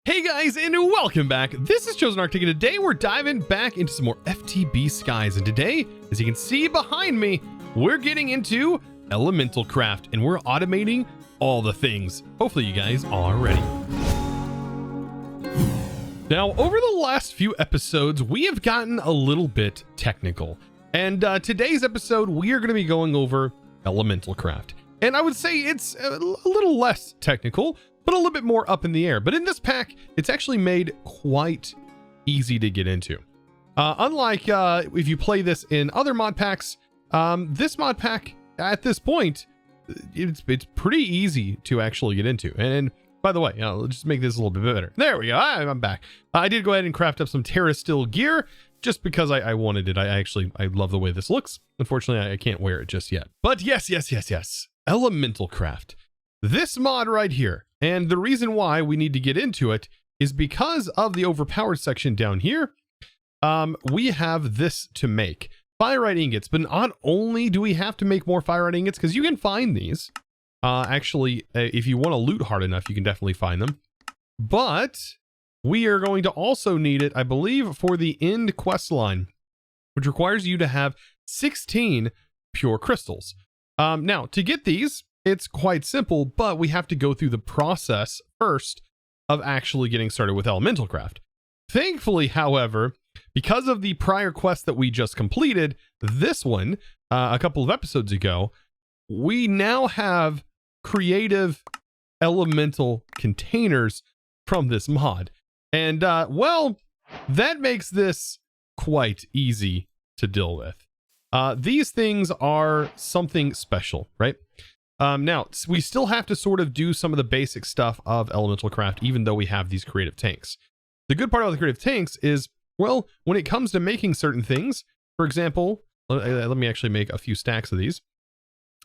Hey guys, and welcome back. This is ChosenArchitect, and today we're diving back into some more FTB Skies. And today, as you can see behind me, we're getting into elemental craft, and we're automating all the things. Hopefully you guys are ready. Now, over the last few episodes, we have gotten a little bit technical. And today's episode, we are going to be going over elemental craft. And I would say it's a little less technical, but a little bit more up in the air. But in this pack, it's actually made quite easy to get into. Unlike if you play this in other mod packs, this mod pack at this point, it's pretty easy to actually get into. And by the way, let's just make this a little bit better. There we go. I'm back. I did go ahead and craft up some Terra Steel gear just because I wanted it. I love the way this looks. Unfortunately, I can't wear it just yet. But yes. Elemental craft. This mod right here. And the reason why we need to get into it is because of the overpowered section down here. We have this to make. Fire ingots, but not only do we have to make more fire ingots, because you can find these. Actually, if you want to loot hard enough, you can definitely find them. But we are going to also need it, I believe, for the end quest line, which requires you to have 16 pure crystals. Now, to get these, it's quite simple, but we have to go through the process first of actually getting started with elemental craft. Thankfully, however, because of the prior quest that we just completed, this one, a couple of episodes ago, we now have creative elemental containers from this mod. And, well, that makes this quite easy to deal with. These things are something special, right? Now, we still have to sort of do some of the basic stuff of elemental craft, even though we have these creative tanks. The good part about the creative tanks is, well, when it comes to making certain things, for example, let me actually make a few stacks of these.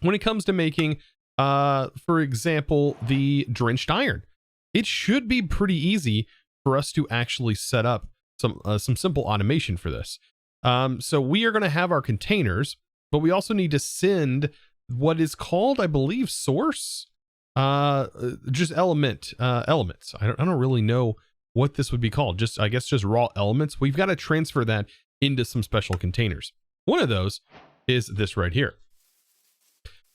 When it comes to making, for example, the drenched iron, it should be pretty easy for us to actually set up some simple automation for this. So we are going to have our containers, but we also need to send what is called, I believe, source, just elements. I don't really know what this would be called. I guess just raw elements. We've got to transfer that into some special containers. One of those is this right here.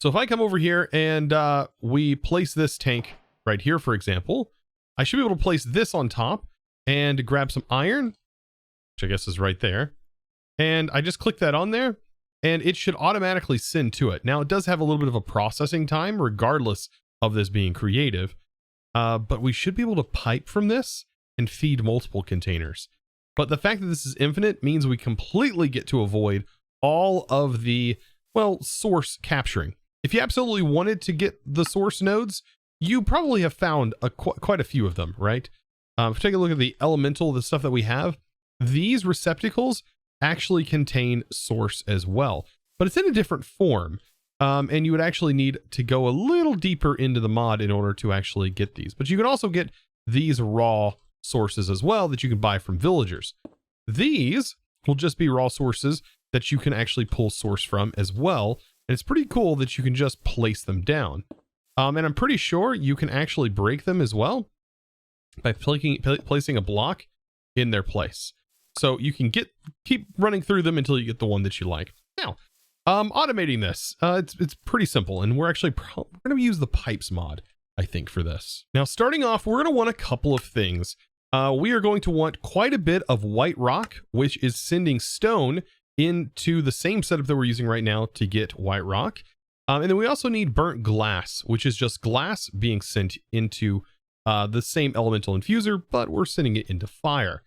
So if I come over here and we place this tank right here, for example, I should be able to place this on top and grab some iron, which I guess is right there. And I just click that on there, and it should automatically send to it. Now, it does have a little bit of a processing time, regardless of this being creative, but we should be able to pipe from this and feed multiple containers. But the fact that this is infinite means we completely get to avoid all of the, well, source capturing. If you absolutely wanted to get the source nodes, you probably have found quite a few of them, right? If we take a look at the elemental, the stuff that we have, these receptacles actually contain source as well, but it's in a different form. And you would actually need to go a little deeper into the mod in order to actually get these. But you can also get these raw sources as well that you can buy from villagers. These will just be raw sources that you can actually pull source from as well. And it's pretty cool that you can just place them down. And I'm pretty sure you can actually break them as well by placing a block in their place. So you can keep running through them until you get the one that you like. Now, automating this, it's pretty simple, and we're actually going to use the pipes mod, I think, for this. Now, starting off, we're going to want a couple of things. We are going to want quite a bit of white rock, which is sending stone into the same setup that we're using right now to get white rock. And then we also need burnt glass, which is just glass being sent into the same elemental infuser, but we're sending it into fire.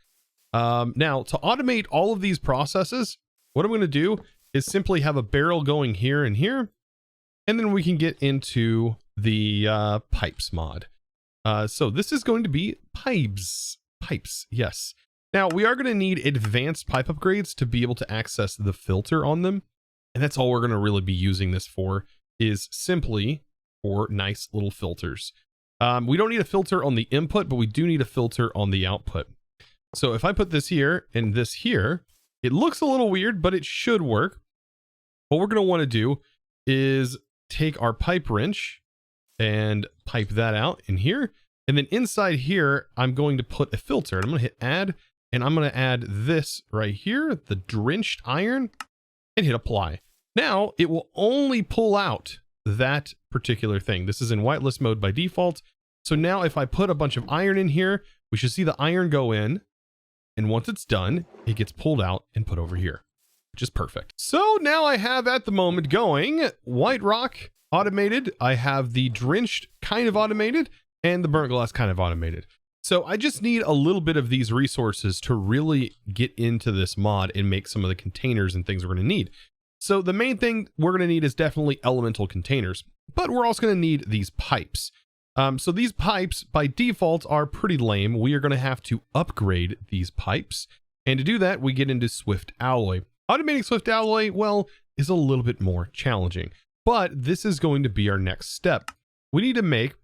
Now, to automate all of these processes, what I'm going to do is simply have a barrel going here and here, and then we can get into the pipes mod. So this is going to be pipes, yes. Now, we are going to need advanced pipe upgrades to be able to access the filter on them, and that's all we're going to really be using this for, is simply for nice little filters. We don't need a filter on the input, but we do need a filter on the output. So if I put this here and this here, it looks a little weird, but it should work. What we're going to want to do is take our pipe wrench and pipe that out in here. And then inside here, I'm going to put a filter, and I'm going to hit add, and I'm going to add this right here, the drenched iron, and hit apply. Now it will only pull out that particular thing. This is in whitelist mode by default. So now if I put a bunch of iron in here, we should see the iron go in. And once it's done, it gets pulled out and put over here, which is perfect. So now I have at the moment going white rock automated. I have the drenched kind of automated and the burnt glass kind of automated. So I just need a little bit of these resources to really get into this mod and make some of the containers and things we're going to need. So the main thing we're going to need is definitely elemental containers, but we're also going to need these pipes. So these pipes by default are pretty lame. We are going to have to upgrade these pipes. And to do that, we get into Swift Alloy. Automating Swift Alloy, well, is a little bit more challenging, but this is going to be our next step. We need to make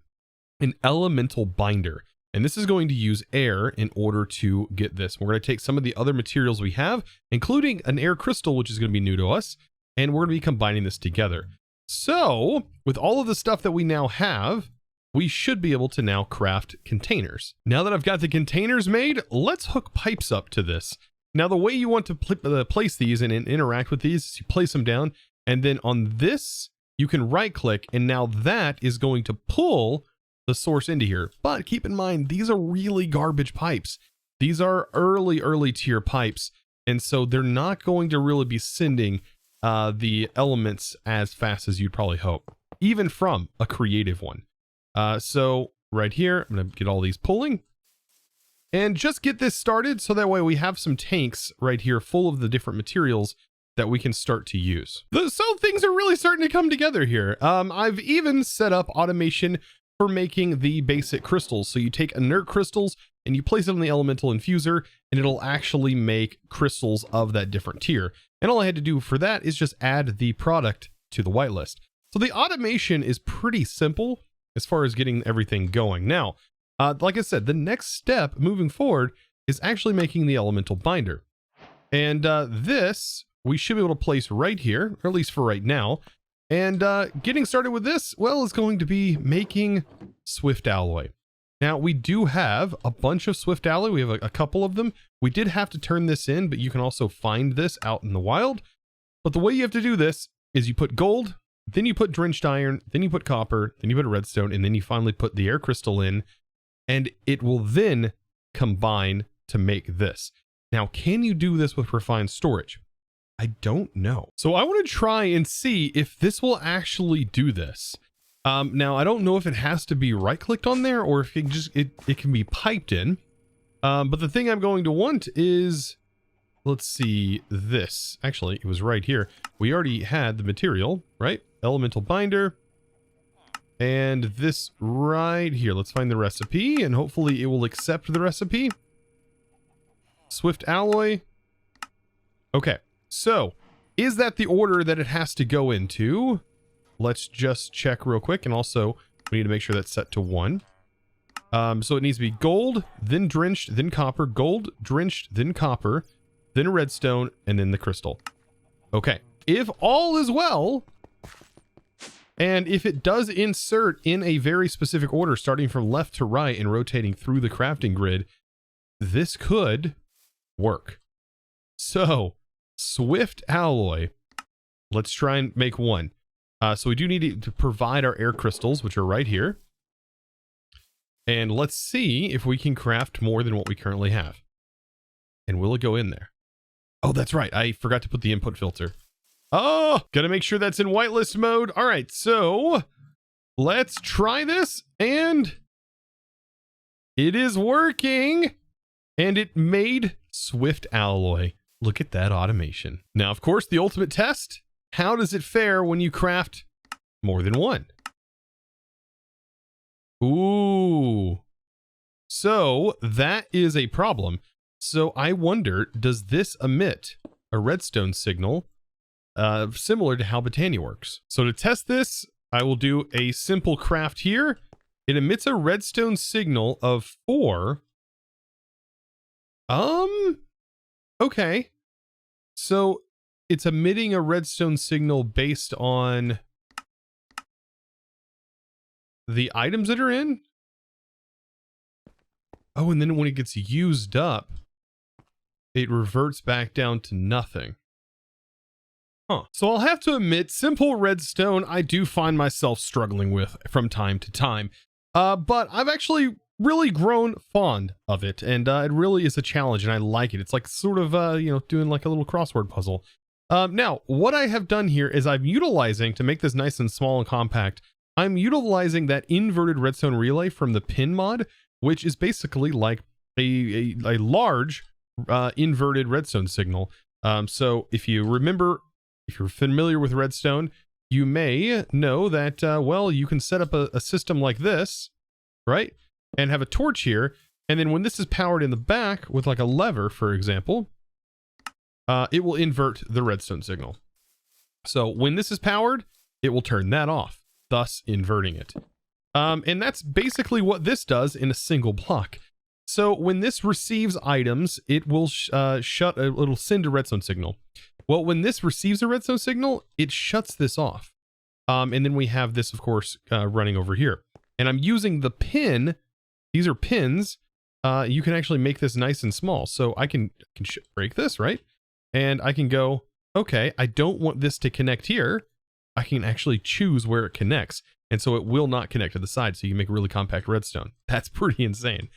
an elemental binder, and this is going to use air in order to get this. We're going to take some of the other materials we have, including an air crystal, which is going to be new to us, and we're going to be combining this together. So with all of the stuff that we now have, we should be able to now craft containers. Now that I've got the containers made, let's hook pipes up to this. Now the way you want to place these and interact with these is you place them down, and then on this, you can right click, and now that is going to pull the source into here. But keep in mind, these are really garbage pipes. These are early tier pipes, and so they're not going to really be sending the elements as fast as you'd probably hope, even from a creative one. So right here, I'm going to get all these pulling and just get this started. So that way we have some tanks right here full of the different materials that we can start to use. So things are really starting to come together here. I've even set up automation for making the basic crystals. So you take inert crystals and you place it on the elemental infuser, and it'll actually make crystals of that different tier. And all I had to do for that is just add the product to the whitelist. So the automation is pretty simple as far as getting everything going. Now, like I said, the next step moving forward is actually making the elemental binder. And this we should be able to place right here, or at least for right now. And getting started with this, well, is going to be making Swift Alloy. Now, we do have a bunch of Swift Alloy. We have a couple of them. We did have to turn this in, but you can also find this out in the wild. But the way you have to do this is you put gold, then you put drenched iron, then you put copper, then you put a redstone, and then you finally put the air crystal in, and it will then combine to make this. Now, can you do this with refined storage? I don't know. So I want to try and see if this will actually do this. Now, I don't know if it has to be right-clicked on there or if it can be piped in. But the thing I'm going to want is, let's see, this. Actually, it was right here. We already had the material, right? Elemental binder. And this right here. Let's find the recipe, and hopefully it will accept the recipe. Swift Alloy. Okay, so is that the order that it has to go into? Let's just check real quick, and also we need to make sure that's set to 1. So it needs to be gold, then drenched, then copper, gold, drenched, then copper, then a redstone, and then the crystal. Okay, if all is well, and if it does insert in a very specific order, starting from left to right and rotating through the crafting grid, this could work. So, Swift Alloy, let's try and make one. So we do need to provide our air crystals, which are right here. And let's see if we can craft more than what we currently have. And will it go in there? Oh, that's right. I forgot to put the input filter. Oh, gotta make sure that's in whitelist mode. All right, so let's try this, and it is working, and it made Swift Alloy. Look at that automation. Now, of course, the ultimate test, how does it fare when you craft more than one? Ooh, so that is a problem. So I wonder, does this emit a redstone signal similar to how Botania works? So to test this, I will do a simple craft here. It emits a redstone signal of 4. Okay. So it's emitting a redstone signal based on the items that are in. Oh, and then when it gets used up, it reverts back down to nothing. Huh. So I'll have to admit, simple redstone, I do find myself struggling with from time to time. But I've actually really grown fond of it, and it really is a challenge, and I like it. It's like sort of, doing like a little crossword puzzle. Now, what I have done here is I'm utilizing, to make this nice and small and compact, I'm utilizing that inverted redstone relay from the pin mod, which is basically like a large inverted redstone signal. So if you remember, if you're familiar with redstone, you may know that, well, you can set up a system like this, right? And have a torch here. And then when this is powered in the back with like a lever, for example, it will invert the redstone signal. So when this is powered, it will turn that off, thus inverting it. And that's basically what this does in a single block. So when this receives items, it will it'll send a redstone signal. Well, when this receives a redstone signal, it shuts this off. And then we have this, of course, running over here. And I'm using the pin. These are pins. You can actually make this nice and small. So I can break this, right? And I can go, okay, I don't want this to connect here. I can actually choose where it connects. And so it will not connect to the side. So you make really compact redstone. That's pretty insane.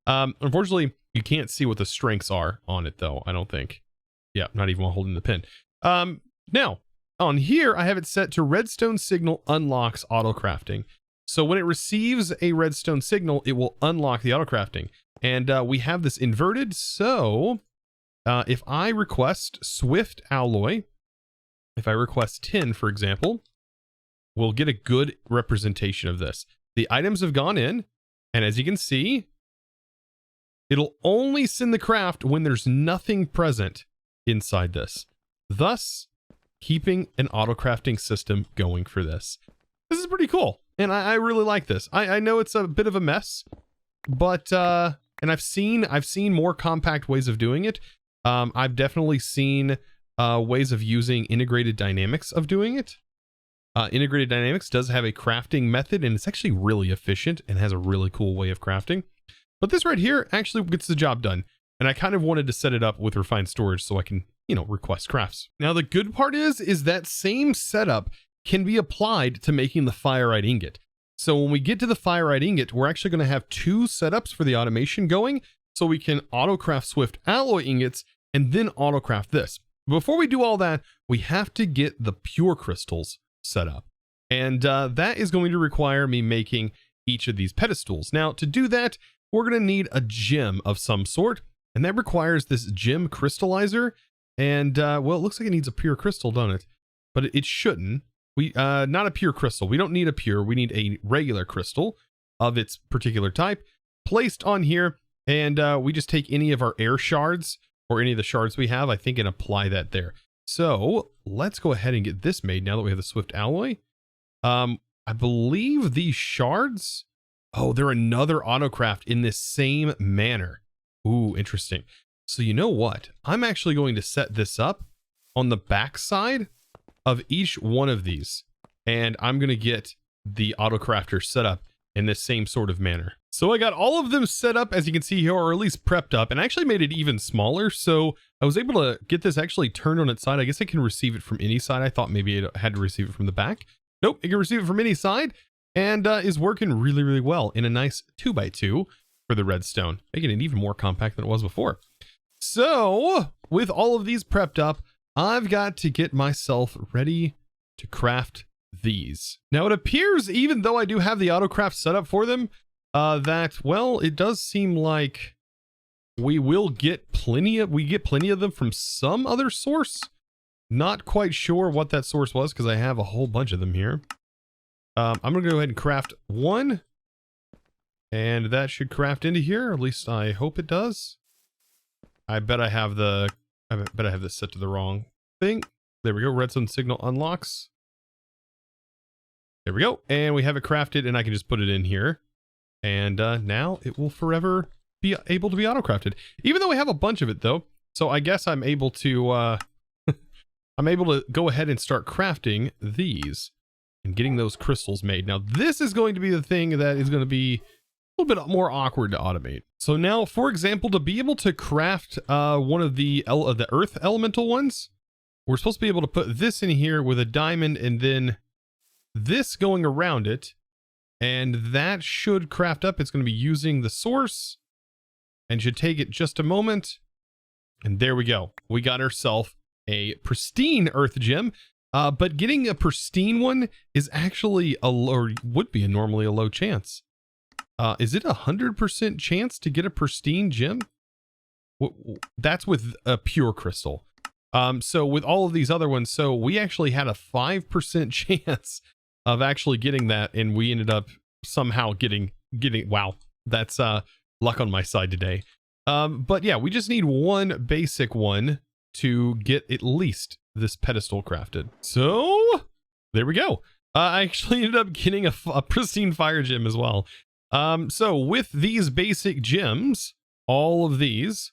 Unfortunately, you can't see what the strengths are on it, though, I don't think. Yeah, not even while holding the pin. Now, on here, I have it set to redstone signal unlocks auto crafting. So when it receives a redstone signal, it will unlock the auto crafting. And we have this inverted. So if I request Swift Alloy, if I request tin, for example, we'll get a good representation of this. The items have gone in, and as you can see, it'll only send the craft when there's nothing present inside this, thus keeping an auto crafting system going for this. This is pretty cool, and I really like this. I know it's a bit of a mess, but and I've seen more compact ways of doing it. I've definitely seen ways of using integrated dynamics of doing it. Integrated dynamics does have a crafting method, and it's actually really efficient and has a really cool way of crafting. But this right here actually gets the job done. And I kind of wanted to set it up with refined storage so I can, request crafts. Now, the good part is that same setup can be applied to making the FireEye ingot. So when we get to the FireEye ingot, we're actually going to have two setups for the automation going. So we can auto-craft Swift Alloy ingots and then auto-craft this. Before we do all that, we have to get the pure crystals set up. And that is going to require me making each of these pedestals. Now, to do that, we're going to need a gem of some sort. And that requires this gem crystallizer. And, well, it looks like it needs a pure crystal, doesn't it? But it shouldn't. Not a pure crystal. We don't need a pure. We need a regular crystal of its particular type placed on here. And we just take any of our air shards or any of the shards we have, I think, and apply that there. So let's go ahead and get this made now that we have the Swift Alloy. I believe these shards, oh, they're another autocraft in this same manner. Ooh, interesting. So you know what? I'm actually going to set this up on the back side of each one of these. And I'm going to get the autocrafter set up in this same sort of manner. So I got all of them set up, as you can see here, or at least prepped up, and actually made it even smaller. So I was able to get this actually turned on its side. I guess I can receive it from any side. I thought maybe it had to receive it from the back. Nope, it can receive it from any side, and is working really, really well in a nice 2x2 for the redstone, making it even more compact than it was before. So with all of these prepped up, I've got to get myself ready to craft these. Now it appears, even though I do have the autocraft set up for them, that, well, it does seem like we get plenty of them from some other source. Not quite sure what that source was, because I have a whole bunch of them here. I'm gonna go ahead and craft one, and that should craft into here. At least I hope it does. I bet I have this set to the wrong thing. There we go. Redstone signal unlocks. There we go. And we have it crafted, and I can just put it in here. And now it will forever be able to be auto-crafted. Even though we have a bunch of it, though. So I guess I'm able to go ahead and start crafting these and getting those crystals made. Now, this is going to be the thing that is going to be little bit more awkward to automate. So now, for example, to be able to craft one of the earth elemental ones, we're supposed to be able to put this in here with a diamond and then this going around it. And that should craft up. It's going to be using the source and should take it just a moment. And there we go. We got ourselves a pristine earth gem. But getting a pristine one is actually would be normally a low chance. Is it 100% chance to get a pristine gem? That's with a pure crystal. So with all of these other ones, so we actually had a 5% chance of actually getting that, and we ended up somehow getting, wow, that's luck on my side today. But yeah, we just need one basic one to get at least this pedestal crafted. So there we go. I actually ended up getting a pristine fire gem as well. So with these basic gems, all of these,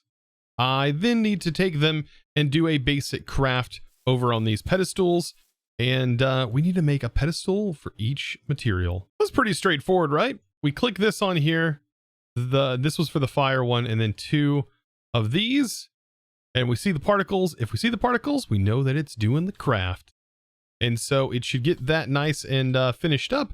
I then need to take them and do a basic craft over on these pedestals. And we need to make a pedestal for each material. That's pretty straightforward, right? We click this on here. This was for the fire one, and then 2 of these. And we see the particles. If we see the particles, we know that it's doing the craft. And so it should get that nice and finished up.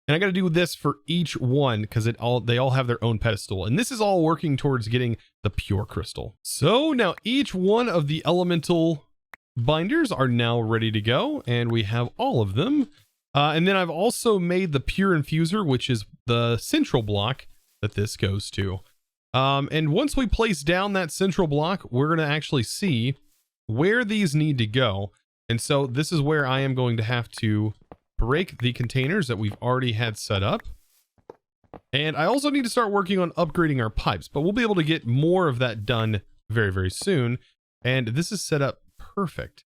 And I got to do this for each one because they all have their own pedestal. And this is all working towards getting the pure crystal. So now each one of the elemental binders are now ready to go, and we have all of them. And then I've also made the pure infuser, which is the central block that this goes to. And once we place down that central block, we're going to actually see where these need to go. And so this is where I am going to have to break the containers that we've already had set up. And I also need to start working on upgrading our pipes, but we'll be able to get more of that done very, very soon. And this is set up perfect.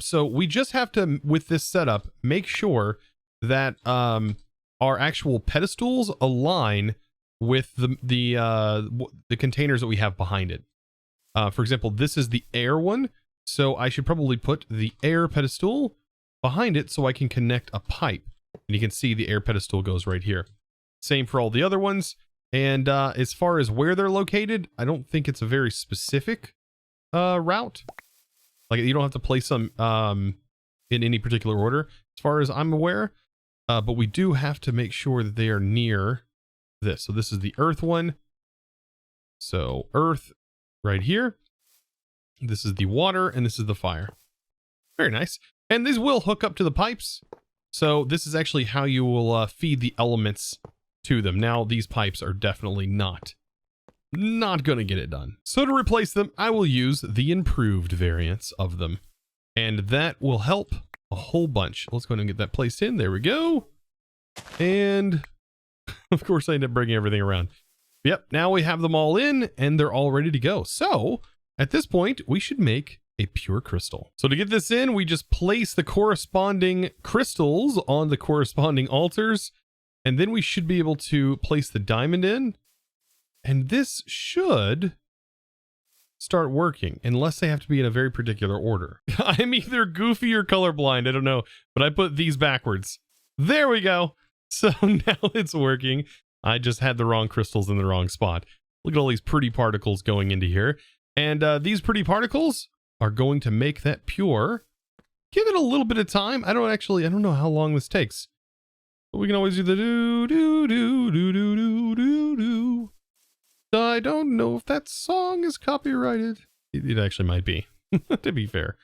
So we just have to, with this setup, make sure that our actual pedestals align with the containers that we have behind it. For example, this is the air one, so I should probably put the air pedestal behind it so I can connect a pipe. And you can see the air pedestal goes right here. Same for all the other ones. And as far as where they're located, I don't think it's a very specific route. Like, you don't have to place them in any particular order, as far as I'm aware. But we do have to make sure that they are near this. So this is the earth one. So earth right here. This is the water, and this is the fire. Very nice. And these will hook up to the pipes. So this is actually how you will feed the elements to them. Now, these pipes are definitely not going to get it done. So to replace them, I will use the improved variants of them. And that will help a whole bunch. Let's go ahead and get that placed in. There we go. And of course, I end up bringing everything around. Yep, now we have them all in and they're all ready to go. So at this point, we should make a pure crystal. So to get this in, we just place the corresponding crystals on the corresponding altars. And then we should be able to place the diamond in. And this should start working, unless they have to be in a very particular order. I'm either goofy or colorblind, I don't know, but I put these backwards. There we go. So now it's working. I just had the wrong crystals in the wrong spot. Look at all these pretty particles going into here. And these pretty particles are going to make that pure. Give it a little bit of time. I don't know how long this takes. But we can always do the do. I don't know if that song is copyrighted. It actually might be, to be fair.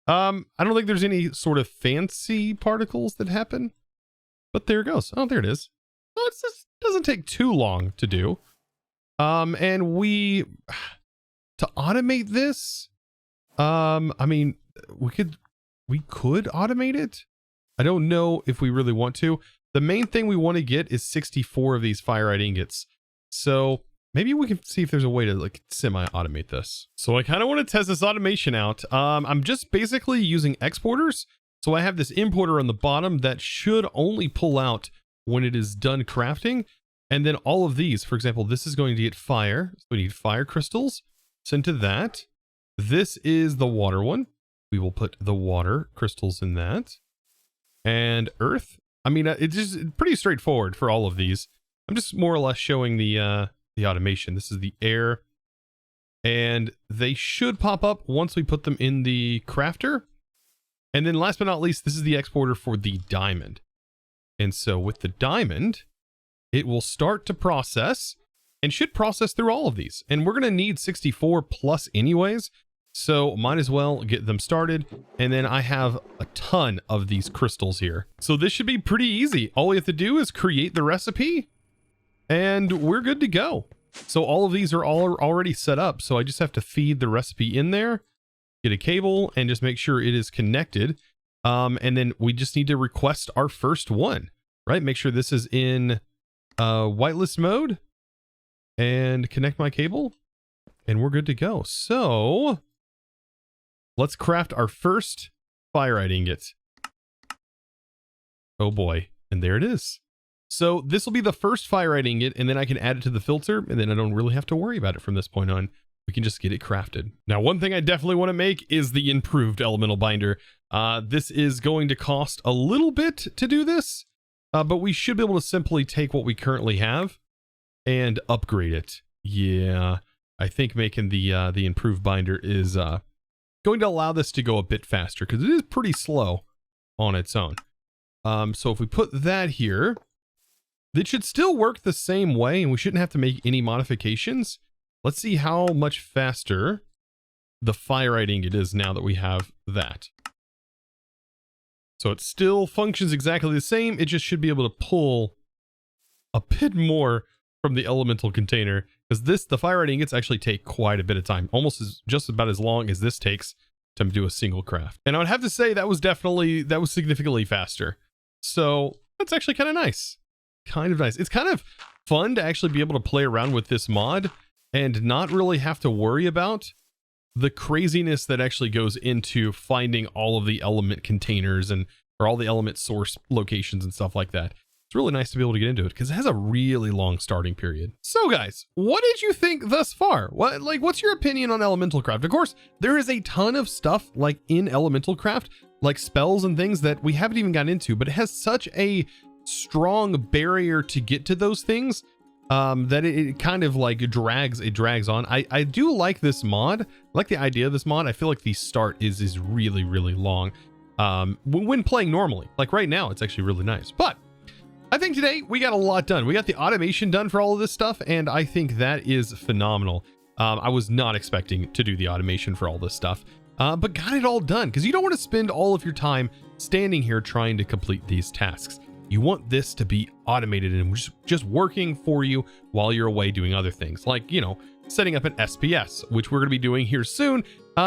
I don't think there's any sort of fancy particles that happen, but there it goes. Oh, there it is. Oh, it just doesn't take too long to do. And to automate this, I mean, we could automate it. I don't know if we really want to. The main thing we want to get is 64 of these fire-eyed ingots. So maybe we can see if there's a way to like semi-automate this. So I kind of want to test this automation out. I'm just basically using exporters. So I have this importer on the bottom that should only pull out when it is done crafting. And then all of these, for example, this is going to get fire. So we need fire crystals sent to that. This is the water one. We will put the water crystals in that. And earth. I mean, it's just pretty straightforward for all of these. I'm just more or less showing the automation. This is the air, and they should pop up once we put them in the crafter. And then last but not least, this is the exporter for the diamond. And so with the diamond, it will start to process and should process through all of these. And we're going to need 64 plus anyways, so might as well get them started. And then I have a ton of these crystals here. So this should be pretty easy. All we have to do is create the recipe and we're good to go. So all of these are all already set up. So I just have to feed the recipe in there, get a cable, and just make sure it is connected. And then we just need to request our first one, right? Make sure this is in whitelist mode and connect my cable and we're good to go. So let's craft our first fire ingot. Oh boy. And there it is. So this will be the first fire ingot, and then I can add it to the filter, and then I don't really have to worry about it from this point on. We can just get it crafted. Now, one thing I definitely want to make is the improved elemental binder. This is going to cost a little bit to do this, but we should be able to simply take what we currently have and upgrade it. Yeah, I think making the improved binder is going to allow this to go a bit faster because it is pretty slow on its own. So if we put that here, it should still work the same way, and we shouldn't have to make any modifications. Let's see how much faster the fire ingot is now that we have that. So it still functions exactly the same. It just should be able to pull a bit more from the elemental container, because the fire ingots actually take quite a bit of time, just about as long as this takes to do a single craft. And I would have to say that was significantly faster. So that's actually kind of nice. It's kind of fun to actually be able to play around with this mod and not really have to worry about the craziness that actually goes into finding all of the element containers or all the element source locations and stuff like that. It's really nice to be able to get into it because it has a really long starting period. So guys, what did you think thus far? What's your opinion on Elemental Craft? Of course, there is a ton of stuff like in Elemental Craft, like spells and things that we haven't even gotten into, but it has such a strong barrier to get to those things that it kind of like drags on. I do like this mod. I like the idea of this mod. I feel like the start is really, really long when playing normally. Like right now, it's actually really nice. But I think today we got a lot done. We got the automation done for all of this stuff, and I think that is phenomenal. I was not expecting to do the automation for all this stuff, but got it all done because you don't want to spend all of your time standing here trying to complete these tasks. You want this to be automated and just working for you while you're away doing other things, like, you know, setting up an SPS, which we're going to be doing here soon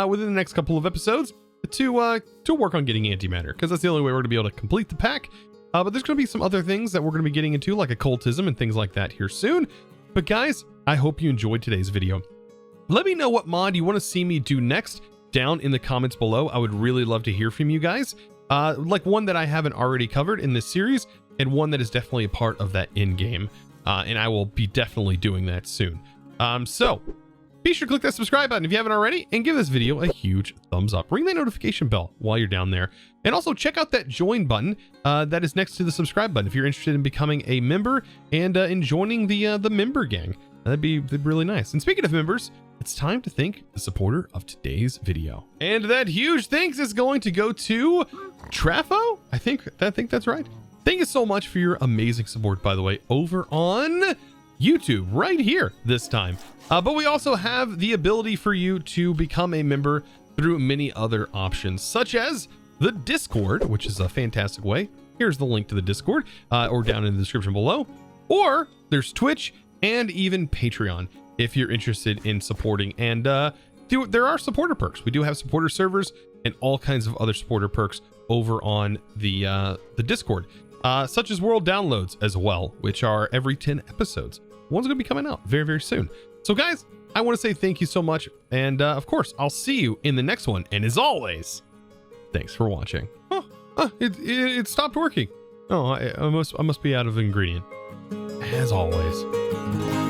within the next couple of episodes to work on getting antimatter, because that's the only way we're going to be able to complete the pack. But there's going to be some other things that we're going to be getting into, like occultism and things like that here soon. But guys, I hope you enjoyed today's video. Let me know what mod you want to see me do next down in the comments below. I would really love to hear from you guys. Like one that I haven't already covered in this series, and one that is definitely a part of that in-game. And I will be definitely doing that soon. So be sure to click that subscribe button if you haven't already, and give this video a huge thumbs up. Ring that notification bell while you're down there. And also check out that join button that is next to the subscribe button if you're interested in becoming a member and in joining the member gang. That'd be really nice. And speaking of members, it's time to thank the supporter of today's video. And that huge thanks is going to go to Trafo. I think that's right. Thank you so much for your amazing support, by the way, over on YouTube right here this time. But we also have the ability for you to become a member through many other options, such as the Discord, which is a fantastic way. Here's the link to the Discord, or down in the description below. Or there's Twitch and even Patreon if you're interested in supporting. And there are supporter perks. We do have supporter servers and all kinds of other supporter perks over on the Discord, such as world downloads as well, which are every 10 episodes. One's going to be coming out very, very soon. So guys, I want to say thank you so much. And of course, I'll see you in the next one. And as always, thanks for watching. Oh, it stopped working. Oh, I must be out of ingredient. As always.